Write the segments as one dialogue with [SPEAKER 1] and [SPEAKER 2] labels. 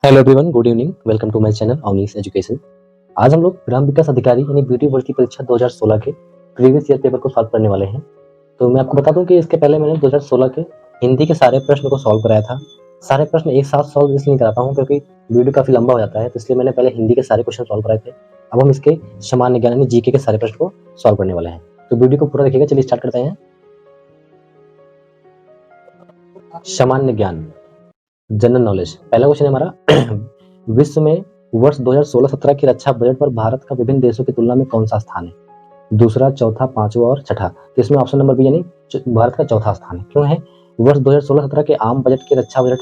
[SPEAKER 1] Hello everyone, good evening. Welcome to my channel Avneesh education. आज हम लोग ग्राम विकास अधिकारी यानी ब्यूटी भर्ती परीक्षा 2016 के प्रीवियस ईयर पेपर को सॉल्व करने वाले हैं। तो मैं आपको बता दूं कि इसके पहले मैंने 2016 के हिंदी के सारे प्रश्न को सॉल्व कराया था। सारे प्रश्न एक साथ सॉल्व इसलिए कराता हूँ क्योंकि वीडियो काफी लंबा हो जाता है, तो इसलिए मैंने पहले हिंदी के सारे क्वेश्चन सॉल्व कराए थे। अब हम इसके सामान्य ज्ञान यानी जीके के सारे प्रश्न को सॉल्व करने वाले हैं। तो वीडियो को पूरा देखिएगा। चलिए स्टार्ट करते हैं। सामान्य ज्ञान, जनरल नॉलेज। पहला क्वेश्चन है हमारा विश्व में वर्ष 2016-17 की रक्षा बजट पर भारत का विभिन्न देशों की तुलना में कौन सा स्थान है? दूसरा, चौथा, पांचवा और छठा। तो इसमें ऑप्शन नंबर बी यानी भारत का चौथा स्थान है। क्यों है? वर्ष 2016-17 के आम बजट के रक्षा बजट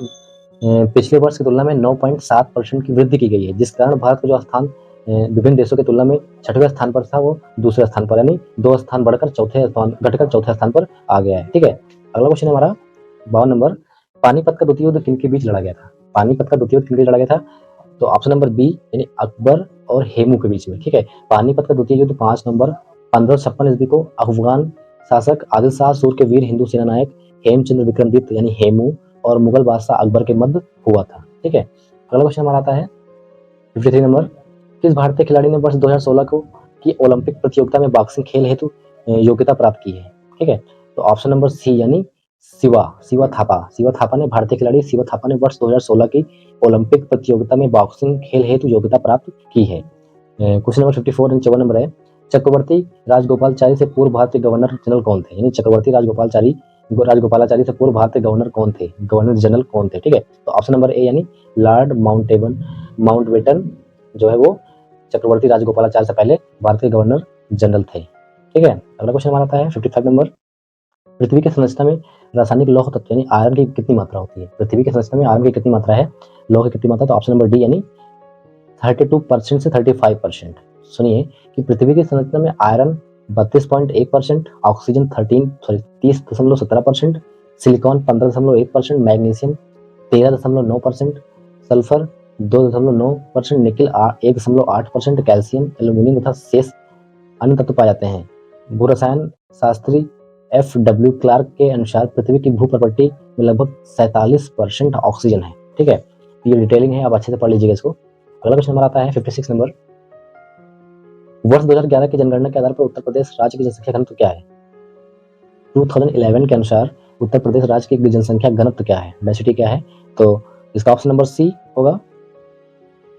[SPEAKER 1] पिछले वर्ष की तुलना में 9.7% की वृद्धि की गई है, जिस कारण भारत का जो स्थान विभिन्न देशों की तुलना में छठवें स्थान पर था वो दूसरे स्थान पर यानी 2 स्थान घटकर चौथे स्थान पर आ गया है। ठीक है। अगला क्वेश्चन है हमारा 52 नंबर। पानीपत का द्वितीय युद्ध किनके बीच लड़ा गया था? पानीपत का द्वितीय युद्ध किनके बीच लड़ा गया था? तो ऑप्शन नंबर बी यानी अकबर और हेमू के बीच में। ठीक है। पानीपत का द्वितीय युद्ध 5 नवंबर 1556 ईस्वी को अफगान शासक आदिल शाह सूर के वीर हिंदू सेना नायक हेमचंद्र विक्रमादित्य यानी हेमू और मुगल बादशाह अकबर के मध्य हुआ था। ठीक है। अगला क्वेश्चन हमारा आता है 53 नंबर। किस भारतीय खिलाड़ी ने वर्ष 2016 को की ओलंपिक प्रतियोगिता में बॉक्सिंग खेल हेतु योग्यता प्राप्त की है? ठीक है। तो ऑप्शन नंबर सी यानी शिवा थापा ने भारतीय खिलाड़ी शिवा थापा ने वर्ष 2016 की ओलंपिक प्रतियोगिता में बॉक्सिंग खेल हेतु योग्यता प्राप्त की है। क्वेश्चन नंबर 54 यानी 54 नंबर है। चक्रवर्ती राजगोपालाचारी से पूर्व भारतीय गवर्नर जनरल कौन थे? यानी चक्रवर्ती राजगोपालाचारी से पूर्व भारतीय गवर्नर कौन थे? गवर्नर जनरल कौन थे? ठीक है। तो ऑप्शन नंबर ए यानी लॉर्ड माउंटबेटन जो है वो चक्रवर्ती राजगोपालाचारी से पहले भारतीय गवर्नर जनरल थे। ठीक है। अगला क्वेश्चन हमारा आता है 55 नंबर। पृथ्वी की संरचना में रासायनिक लौह तत्व यानी आयरन की कितनी मात्रा होती है? पृथ्वी की संरचना में आयरन की कितनी मात्रा है, लौह की कितनी मात्रा? तो ऑप्शन नंबर डी यानी 32% से 35%। सुनिए कि पृथ्वी की संरचना में iron 32.1%, oxygen 30.17%, silicon 15.1%, magnesium 13.9%, sulphur 2.9%, nickel 1.8%, calcium, aluminium तथा शेष अन्य तत्व पाए जाते हैं। भूरसायन शास्त्री FW क्लार्क के अनुसार पृथ्वी की भू प्रॉपर्टी में लगभग 47% ऑक्सीजन है। ठीक है। ये डिटेलिंग है, आप अच्छे से पढ़ लीजिएगा इसको। अगला क्वेश्चन हमारा आता है 56 नंबर। वर्ष 2011 की जनगणना के आधार पर उत्तर प्रदेश राज्य की जनसंख्या घनत्व क्या है? 2011 के अनुसार उत्तर प्रदेश राज्य की जनसंख्या घनत्व क्या है, डेंसिटी क्या है? तो इसका ऑप्शन नंबर सी होगा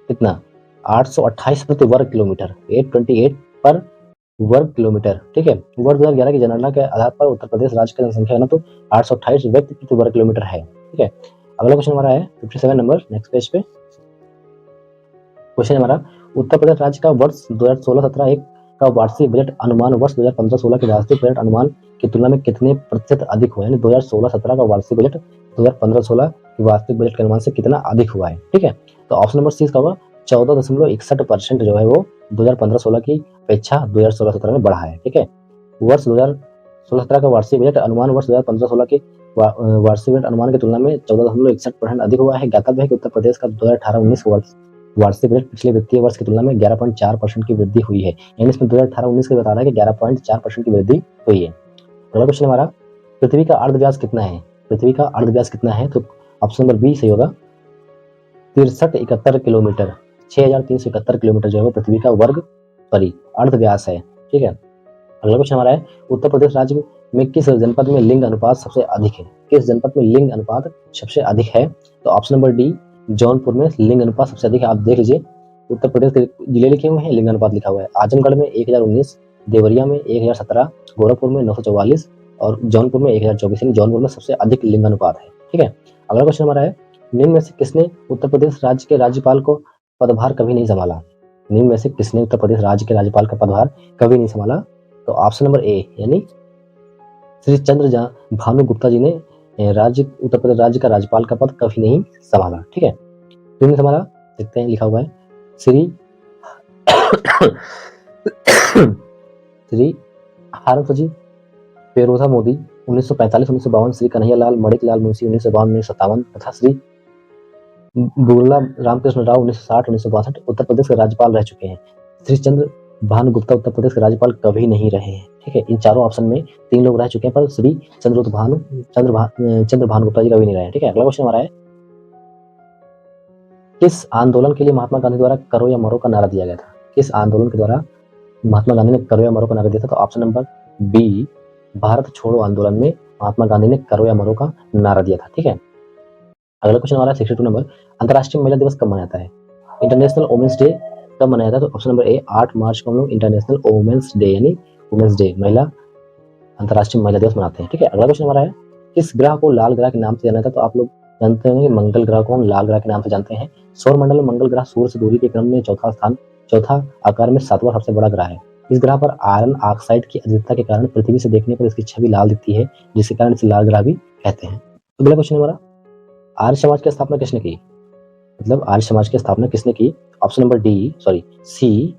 [SPEAKER 1] कितना? 828 प्रति वर्ग किलोमीटर, 828 पर वर्ग किलोमीटर। ठीक है। वर्ष 2011 की जनगणना के आधार पर उत्तर प्रदेश राज्य का जनसंख्या घनत्व 828 व्यक्ति प्रति वर्ग किलोमीटर है। ठीक है। अगला क्वेश्चन हमारा है 57 नंबर, नेक्स्ट पेज पे। क्वेश्चन हमारा उत्तर प्रदेश राज्य का वर्ष 2016-17 का वार्षिक बजट अनुमान वर्ष 2015-16 के वार्षिक बजट अनुमान की तुलना में कितने प्रतिशत अधिक हुआ है? 2016-17 का वार्षिक बजट 2015-16 के वार्षिक बजट के अनुमान से कितना अधिक हुआ है? ठीक है। तो ऑप्शन नंबर सी का होगा 14.61% जो है वो 2015-16 की अपेक्षा 2016-17 में बढ़ा है। ठीक है। वर्ष 2016-17 का वार्षिक बजट अनुमान वर्ष 2015-16 के वार्षिक बजट अनुमान की तुलना में 14.61% अधिक हुआ है। ज्ञातव्य है कि उत्तर प्रदेश का 2018-19 वार्षिक बजट पिछले वित्तीय वर्ष की तुलना में 11.4% की वृद्धि हुई है। यानी इसमें 2018-19 के बता रहा है कि 11.4% की वृद्धि हुई है। अगला क्वेश्चन हमारा पृथ्वी का अर्धव्यास कितना है? पृथ्वी का अर्धव्यास कितना है? तो ऑप्शन नंबर बी सही होगा 6371 किलोमीटर, 6371 किलोमीटर जो है पृथ्वी का अर्धव्यास है। ठीक है। अगला क्वेश्चन हमारा है उत्तर प्रदेश राज्य में किस जनपद में लिंग अनुपात सबसे अधिक है? किस जनपद में लिंग अनुपात सबसे अधिक है? तो ऑप्शन नंबर डी जौनपुर में लिंग अनुपात सबसे अधिक है। आप देख लीजिए उत्तर प्रदेश के जिले लिखे हुए हैं, लिंग अनुपात लिखा हुआ है। आजमगढ़ में 1019, देवरिया में 1017, गोरखपुर में 944 और जौनपुर में 1024। जौनपुर में सबसे अधिक लिंग अनुपात है। ठीक है। अगला क्वेश्चन हमारा है निम्न में से किसने उत्तर प्रदेश राज्य के राज्यपाल को पदभार कभी नहीं संभाला? निम्न में से किसने उत्तर प्रदेश राज्य के राज्यपाल का पदभार कभी नहीं संभाला? तो ऑप्शन नंबर ए यानी श्री चंद्र भानु गुप्ता जी ने उत्तर प्रदेश राज्य का राज्यपाल का पद कभी नहीं संभाला। ठीक है। तो हमारा देखते हैं लिखा हुआ है श्री हारफजी पेरोजा मोदी 1945-1952, श्री कन्हैयालाल मणिकलाल मुंशी 1952-1957 तथा श्री बुर्ला रामकृष्ण राव 1960-1962 उत्तर प्रदेश के राज्यपाल रह चुके हैं। श्री चंद्र भानु गुप्ता उत्तर प्रदेश के राज्यपाल कभी नहीं रहे हैं। ठीक है। इन चारों ऑप्शन में 3 लोग रह चुके हैं पर श्री चंद्र भानु गुप्ता जी कभी नहीं रहे हैं। ठीक है। अगला क्वेश्चन हमारा है किस आंदोलन के लिए महात्मा गांधी द्वारा करो या मरो का नारा दिया गया था? किस आंदोलन के द्वारा महात्मा गांधी ने करो या मरो का नारा दिया था? तो ऑप्शन नंबर बी, भारत छोड़ो आंदोलन में महात्मा गांधी ने करो या मरो का नारा दिया था। ठीक है, अगला क्वेश्चन हमारा 62 नंबर, अंतर्राष्ट्रीय महिला दिवस कब मनाया जाता है? इंटरनेशनल वुमेन्स डे कब मनाया जाता है? तो ऑप्शन नंबर ए, 8 मार्च को हम लोग इंटरनेशनल वुमेन्स डे यानी वुमेन्स डे महिला अंतर्राष्ट्रीय महिला दिवस मनाते हैं। ठीक है, अगला क्वेश्चन हमारा है, किस ग्रह को लाल ग्रह के नाम से जाना जाता है? तो आप लोग जानते होंगे मंगल ग्रह को हम लाल ग्रह के नाम से जानते हैं। सौर मंडल में मंगल ग्रह सूर्य से दूरी के क्रम में चौथा आकार में 7वां सबसे बड़ा ग्रह है। इस ग्रह पर आयरन ऑक्साइड की अधिकता के कारण पृथ्वी से देखने पर इसकी छवि लाल दिखती है, जिसके कारण इसे लाल ग्रह भी कहते हैं। अगला क्वेश्चन हमारा, आर्य समाज की स्थापना किसने की? मतलब आर्य समाज की स्थापना किसने की? Option number C,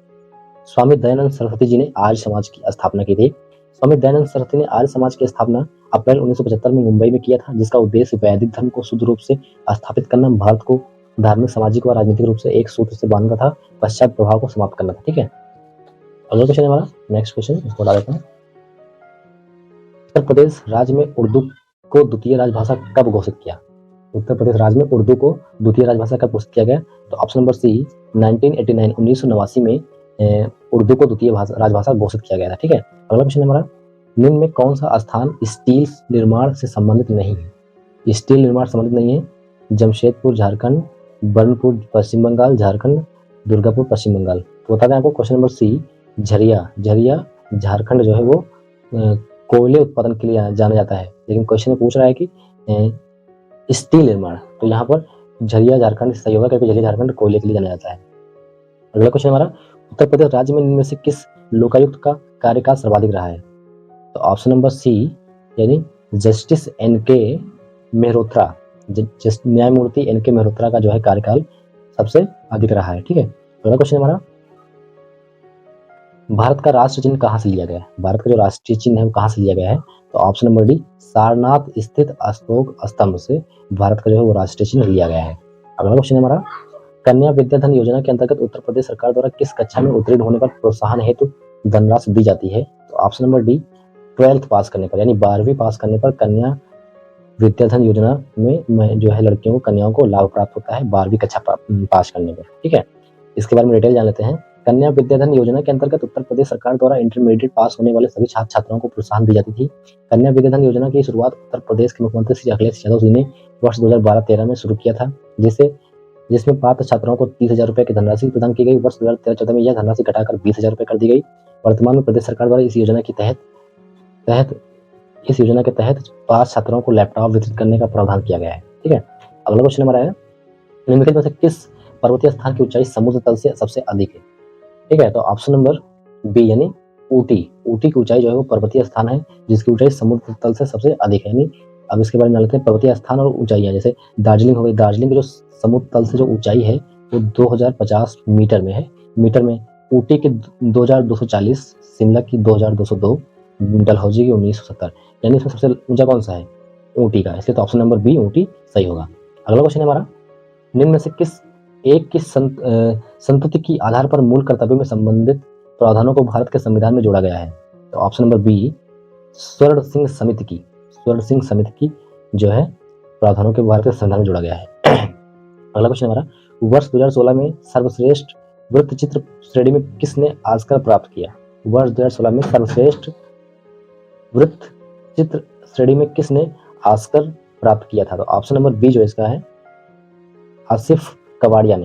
[SPEAKER 1] Swami Dayanand Saraswati ji ने आर्य समाज की स्थापना की थी। स्वामी दयानंद सरस्वती ने आर्य समाज की स्थापना अप्रैल 1975 में मुंबई में किया था, जिसका उद्देश्य वैदिक धर्म को शुद्ध रूप से स्थापित करना, भारत को धार्मिक, सामाजिक व राजनीतिक रूप से एक सूत्र से बांधना था, पश्चात प्रभाव को समाप्त करना था। ठीक है, अगला क्वेश्चन हमारा नेक्स्ट क्वेश्चन, इसको डाल देते हैं। उत्तर प्रदेश राज्य में उर्दू को द्वितीय राजभाषा कब घोषित किया? उत्तर प्रदेश राज्य में उर्दू को द्वितीय राजभाषा कब घोषित किया गया? तो ऑप्शन नंबर सी, 1989 में उर्दू को द्वितीय राजभाषा घोषित किया गया था। ठीक है, अगला क्वेश्चन हमारा, निम्न में कौन सा स्थान स्टील निर्माण से संबंधित नहीं है? स्टील निर्माण संबंधित नहीं है? जमशेदपुर झारखंड, बर्नपुर पश्चिम बंगाल झारखंड, दुर्गापुर पश्चिम बंगाल। तो बता दें आपको, question number C, Jharia Jharkhand जो है वो कोयले उत्पादन के लिए जाना जाता है, लेकिन क्वेश्चन में पूछ रहा है कि स्टील निर्माण, तो यहाँ पर झरिया झारखंड सही होगा, क्योंकि झरिया झारखंड कोयले के लिए जाना जाता है। अगला क्वेश्चन हमारा, उत्तर प्रदेश राज्य में इनमें से किस लोकायुक्त का कार्यकाल सर्वाधिक रहा है? तो ऑप्शन नंबर सी, यानी जस्टिस एन.के. मेहरोत्रा, न्यायमूर्ति एन.के. मेहरोत्रा का जो है कार्यकाल सबसे अधिक रहा है। ठीक है, अगला क्वेश्चन हमारा, भारत का राष्ट्र चिन्ह कहाँ से लिया गया है? भारत का जो राष्ट्रीय चिन्ह है वो कहाँ से लिया गया है? तो ऑप्शन नंबर डी, सारनाथ स्थित अशोक स्तंभ से भारत का जो है वो राष्ट्रीय चिन्ह लिया गया है। अगला क्वेश्चन हमारा, कन्या विद्याधन योजना के अंतर्गत उत्तर प्रदेश सरकार द्वारा किस कक्षा में उत्तीर्ण होने पर प्रोत्साहन हेतु धनराशि दी जाती है? तो ऑप्शन नंबर डी, 12th पास करने पर, यानी 12वीं पास करने पर कन्या विद्याधन योजना में जो है लड़कियों को, कन्याओं को लाभ प्राप्त होता है 12वीं कक्षा पास करने पर। ठीक है, इसके बारे में डिटेल जान लेते हैं। कन्या विद्याधन योजना के अंतर्गत उत्तर प्रदेश सरकार द्वारा इंटरमीडिएट पास होने वाले सभी छात्र छात्राओं को प्रोत्साहन दी जाती थी। कन्या विद्याधन योजना की शुरुआत उत्तर प्रदेश के मुख्यमंत्री श्री अखिलेश यादव जी ने वर्ष 2012-13 में शुरू किया था, जिसमें पात्र छात्राओं को 30,000 रुपए की धनराशि प्रदान की गई। वर्ष 2013-14 में यह धनराशि घटाकर 20,000 रुपए कर दी गई। वर्तमान में प्रदेश सरकार द्वारा इस योजना के तहत पात्र छात्राओं को लैपटॉप वितरित करने का प्रावधान किया गया है। ठीक है, अगला क्वेश्चन हमारा है, निम्नलिखित में से किस पर्वतीय स्थान की ऊंचाई समुद्र तल से सबसे अधिक है? ठीक है, तो ऑप्शन नंबर बी, यानी ऊटी की ऊंचाई जो है वो पर्वतीय स्थान है जिसकी ऊंचाई समुद्र तल से सबसे अधिक है। यानी अब इसके बारे में जान लेते हैं, पर्वतीय स्थान और ऊंचाइयां। जैसे दार्जिलिंग हो गई, दार्जिलिंग की जो समुद्र तल से जो ऊंचाई है वो 2050 मीटर में है, ऊटी की 2240, शिमला की 2202, डलहौजी की 1970। यानी इसमें सबसे ऊंचा कौन सा है? ऊटी का, इसलिए तो ऑप्शन नंबर बी ऊटी सही होगा। अगला क्वेश्चन है हमारा, निम्न में से किस एक की संतति की आधार पर मूल कर्तव्यों में संबंधित प्रावधानों को भारत के संविधान में जोड़ा गया है? तो ऑप्शन नंबर बी, स्वर्ण सिंह समिति की जो है प्रावधानों के भारत के संविधान में जोड़ा गया है। अगला क्वेश्चन हमारा, वर्ष 2016 में सर्वश्रेष्ठ वृत्त चित्र श्रेणी में किसने ऑस्कर प्राप्त किया? वर्ष 2016 में सर्वश्रेष्ठ वृत्त चित्र श्रेणी में किसने ऑस्कर प्राप्त किया था? तो ऑप्शन नंबर बी जो इसका है, आसिफ कबाड़िया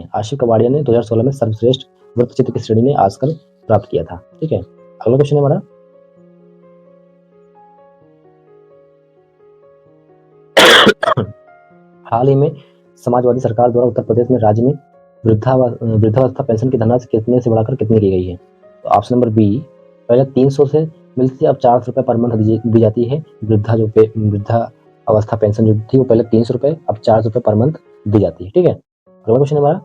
[SPEAKER 1] ने 2016 में सर्वश्रेष्ठ वृत्त चित्र की श्रेणी में ऑस्कर प्राप्त किया था। ठीक है, अगला क्वेश्चन है हमारा, हाल ही में समाजवादी सरकार द्वारा उत्तर प्रदेश में राज्य में वृद्धावस्था पेंशन की धनराशि कितने से बढ़ाकर कितनी की गई है? तो ऑप्शन नंबर बी, पहले 300 से मिलती थी, अब 400 रुपए पर मंथ दी जाती है। वृद्धावस्था पेंशन जो थी वो पहले 300 रुपए, अब 400 रुपए पर मंथ दी जाती है। ठीक है, अगला क्वेश्चन हमारा,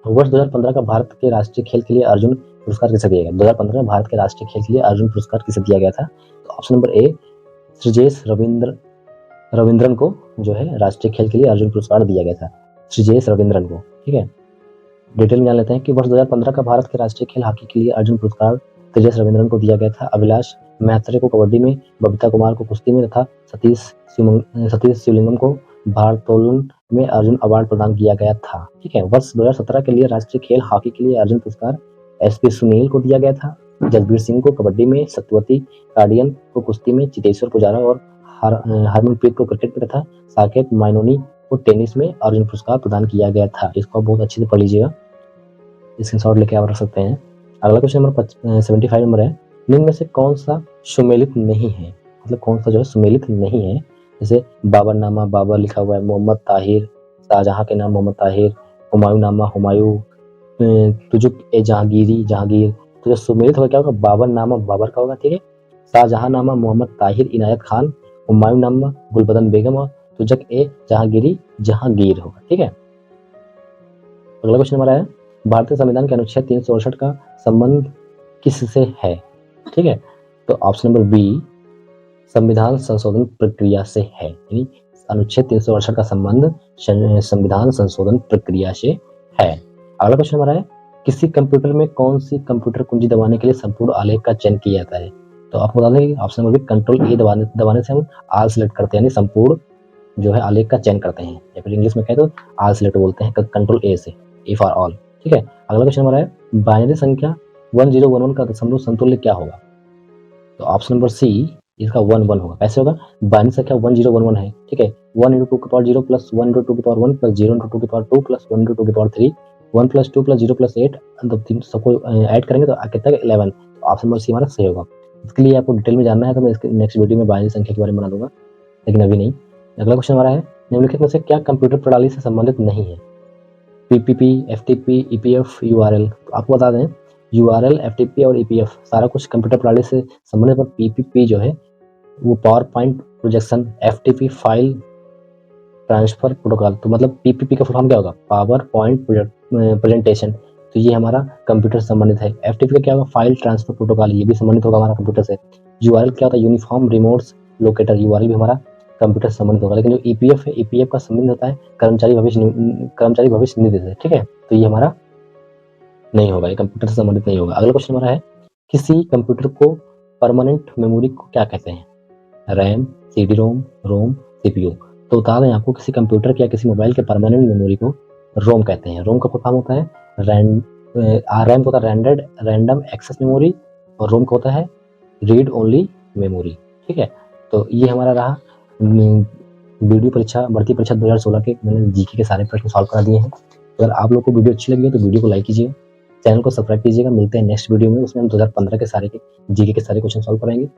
[SPEAKER 1] वर्ष 2015 का भारत के राष्ट्रीय खेल के लिए अर्जुन पुरस्कार किसे दिया गया? 2015 में भारत के राष्ट्रीय खेल के लिए अर्जुन पुरस्कार किसे दिया गया था? तो option number A, Sreejesh Raveendran को जो है राष्ट्रीय खेल के लिए अर्जुन पुरस्कार दिया गया था, श्रीजेश रविंद्रन को। ठीक है, डिटेल में जान लेते हैं कि वर्ष 2015 का भारत के राष्ट्रीय खेल हॉकी के लिए अर्जुन पुरस्कार श्रीजेश रविंद्रन को दिया गया था। अभिलाष मैत्रेय को कबड्डी में, बबीता कुमार को कुश्ती में तथा सतीश शिवलिंगम को भारोत्तोलन में अर्जुन अवार्ड प्रदान किया गया था? ठीक है, वर्ष 2017 के लिए राष्ट्रीय खेल हॉकी के लिए अर्जुन पुरस्कार एसपी सुनील को दिया गया था, जसबीर सिंह को कबड्डी में, सत्यवती कार्डियन को कुश्ती में, चितेश्वर पुजारा और हरमनप्रीत को क्रिकेट में तथा साकेत माइनोनी को टेनिस में अर्जुन पुरस्कार प्रदान किया गया था। इसको बहुत अच्छे से पढ़ लीजिएगा, स्क्रीनशॉट लेके आप रख सकते हैं। अगला क्वेश्चन नंबर 75 नंबर है, निम्न में से कौन सा सुमेलित नहीं है? मतलब कौन सा जो है सुमेलित नहीं है? जैसे बाबरनामा बाबर लिखा हुआ है, मोहम्मद ताहिर, शाहजहां के नाम मोहम्मद ताहिर, हुमायूं नामा हुमायूं, तुजुक ए जहांगीरी जहांगीर। तो जो सुमेलित होगा क्या होगा? बाबरनामा बाबर का होगा, ठीक है, शाहजहां नामा मोहम्मद ताहिर इनायत खान, हुमायूं नामा गुलबदन बेगम और तुजुक ए जहांगीरी जहांगीर होगा, ठीक है। अगला क्वेश्चन हमारा है, भारतीय संविधान के अनुच्छेद 368 का संबंध किससे है? ठीक है, तो ऑप्शन नंबर बी संविधान संशोधन प्रक्रिया से है, यानी अनुच्छेद 368 का संबंध संविधान संशोधन प्रक्रिया से है। अगला क्वेश्चन हमारा है, किसी कंप्यूटर में कौन सी कंप्यूटर कुंजी दबाने के लिए संपूर्ण आलेख का चयन किया जाता है? तो आपको बता दें कि option number B control A दबाने से हम आल सिलेक्ट करते हैं, यानी संपूर्ण जो है आलेख का चयन करते हैं, या फिर इंग्लिश में कहें तो आल सिलेक्ट बोलते हैं कंट्रोल ए से, ए फॉर ऑल, ठीक है। अगला क्वेश्चन हमारा है, बाइनरी संख्या 1011 का दशमलव समतुल्य क्या होगा? तो ऑप्शन नंबर सी इसका 11 होगा। कैसे होगा? बाइनरी संख्या 1011 है, ठीक है, 1 × 2 की पावर 0 प्लस 1 × 2 की पावर 1 प्लस 0 × 2 की पावर 2 प्लस 1 × 2 की पावर 3, 1 + 2 + 0 + 8, मतलब तीन सबको ऐड करेंगे तो कितना 11। तो ऑप्शन नंबर सी हमारा सही होगा। इसके लिए आपको डिटेल में जानना है तो मैं इसके नेक्स्ट वीडियो में बाइनरी संख्या के बारे में बना दूंगा, लेकिन अभी नहीं। अगला क्वेश्चन हमारा है, निम्नलिखित में से क्या कंप्यूटर प्रणाली से संबंधित नहीं है? PPP, FTP, EPF, URL. तो आपको बता दें यूआरएल, एफटीपी और ईपीएफ सारा कुछ कंप्यूटर प्रणाली से संबंधित, पर पीपीपी जो है वो power point projection, FTP file transfer protocol. तो मतलब पीपीपी का फुल फॉर्म क्या होगा? Power point presentation. तो ये हमारा कंप्यूटर से संबंधित है। एफटीपी का क्या होगा? फाइल ट्रांसफर प्रोटोकॉल, ये भी संबंधित होगा हमारा कंप्यूटर से। यूआरएल क्या होता है? यूनिफॉर्म रिमोट लोकेटर, यूआरएल भी हमारा कंप्यूटर से संबंधित होगा। लेकिन जो ईपीएफ है, ईपीएफ का संबंध होता है कर्मचारी भविष्य निधि से, ठीक है, तो ये हमारा नहीं होगा, ये कंप्यूटर से संबंधित नहीं होगा। अगला क्वेश्चन हमारा है, किसी कंप्यूटर को परमानेंट मेमोरी को क्या कहते हैं? रैम, सीडी रोम, रोम, सीपीयू। तो बता दें आपको, किसी कंप्यूटर के या किसी मोबाइल के परमानेंट मेमोरी को रोम कहते हैं। रोम का फुल फॉर्म होता है रैम को होता है रैंडम एक्सेस मेमोरी, और रोम को होता है रीड ओनली मेमोरी, ठीक है। तो ये हमारा रहा वीडियो परीक्षा भर्ती परीक्षा 2016 के, मैंने जीके के सारे प्रश्न सॉल्व करा दिए हैं। अगर आप लोग को वीडियो अच्छी लगी है तो वीडियो को लाइक कीजिएगा, चैनल को सब्सक्राइब कीजिएगा। मिलते हैं नेक्स्ट वीडियो में, उसमें हम 2015 के सारे जीके के सारे क्वेश्चन सॉल्व कराएंगे।